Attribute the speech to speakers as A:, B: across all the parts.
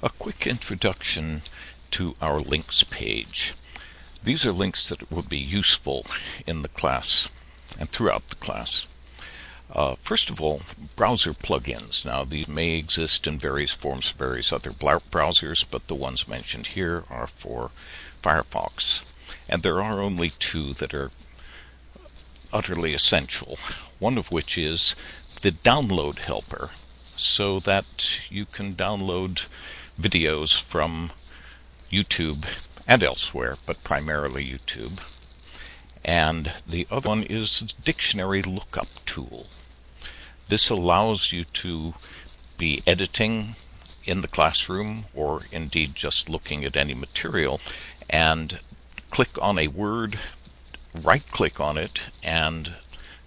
A: A quick introduction to our links page. These are links that will be useful in the class and throughout the class. First of all, browser plugins. Now, these may exist in various forms for various other browsers, but the ones mentioned here are for Firefox. And there are only two that are utterly essential, one of which is the download helper, so that you can download videos from YouTube and elsewhere, but primarily YouTube. And the other one is Dictionary Lookup Tool. This allows you to be editing in the classroom, or indeed just looking at any material, and click on a word, right-click on it, and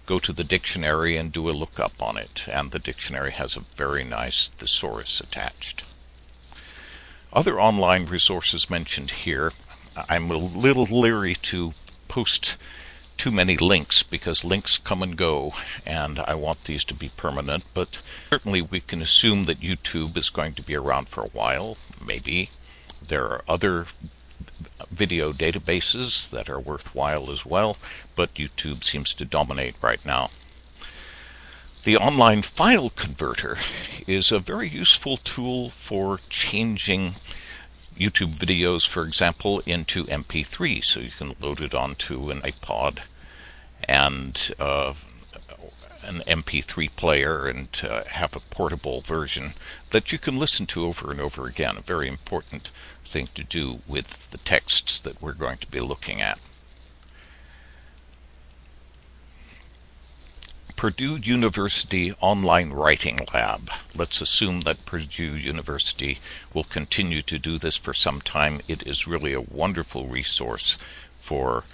A: go to the dictionary and do a lookup on it. And the dictionary has a very nice thesaurus attached. Other online resources mentioned here. I'm a little leery to post too many links because links come and go, and I want these to be permanent, but certainly we can assume that YouTube is going to be around for a while. Maybe there are other video databases that are worthwhile as well, but YouTube seems to dominate right now. The online file converter is a very useful tool for changing YouTube videos, for example, into MP3, so you can load it onto an iPod and an MP3 player and have a portable version that you can listen to over and over again. A very important thing to do with the texts that we're going to be looking at. Purdue University Online Writing Lab. Let's assume that Purdue University will continue to do this for some time. It is really a wonderful resource for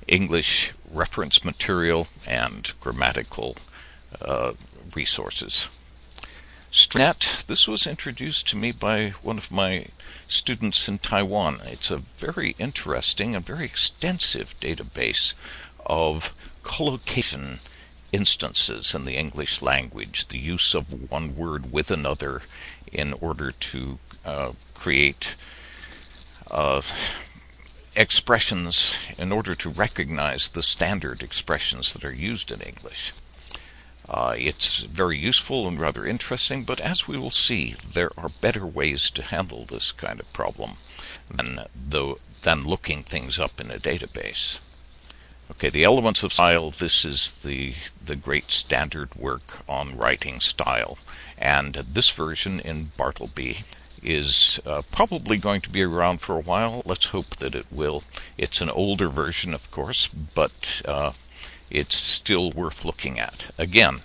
A: English reference material and grammatical resources. StreamNet, this was introduced to me by one of my students in Taiwan. It's a very interesting and very extensive database of collocation instances in the English language, the use of one word with another in order to create expressions, in order to recognize the standard expressions that are used in English. It's very useful and rather interesting, but as we will see, there are better ways to handle this kind of problem than looking things up in a database. Okay, the Elements of Style, this is the great standard work on writing style. And this version in Bartleby is probably going to be around for a while. Let's hope that it will. It's an older version, of course, but it's still worth looking at. Again,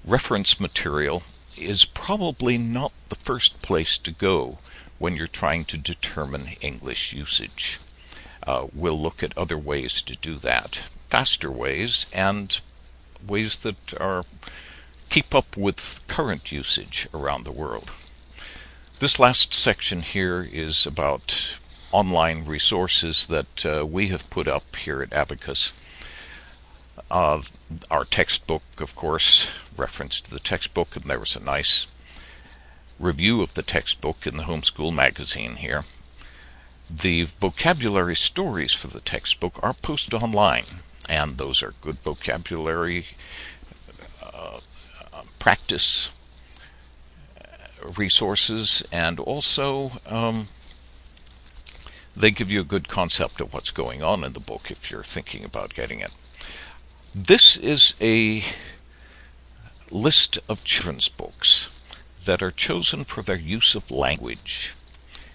A: reference material is probably not the first place to go when you're trying to determine English usage. We'll look at other ways to do that, faster ways and ways that keep up with current usage around the world. This last section here is about online resources that we have put up here at Abacus. Our textbook, of course, reference to the textbook, and there was a nice review of the textbook in the Homeschool magazine here. The vocabulary stories for the textbook are posted online, and those are good vocabulary practice resources, and also they give you a good concept of what's going on in the book if you're thinking about getting it. This is a list of children's books that are chosen for their use of language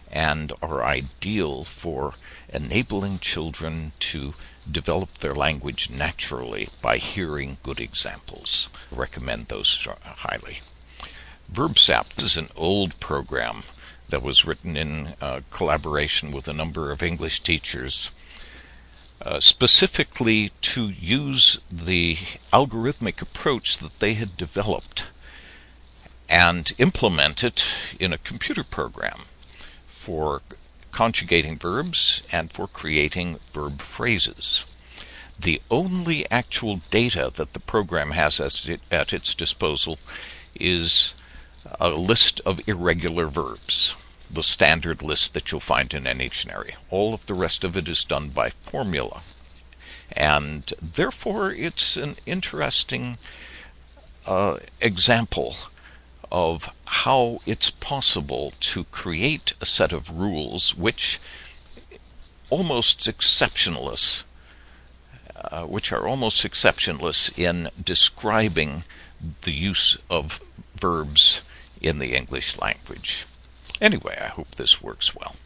A: and are ideal for enabling children to develop their language naturally by hearing good examples. I recommend those highly. VerbSap, this is an old program that was written in collaboration with a number of English teachers, specifically to use the algorithmic approach that they had developed and implement it in a computer program for conjugating verbs and for creating verb phrases. The only actual data that the program has at its disposal is a list of irregular verbs, the standard list that you'll find in any dictionary. All of the rest of it is done by formula. And therefore, it's an interesting example of how it's possible to create a set of rules which are almost exceptionless in describing the use of verbs in the English language. Anyway, I hope this works well.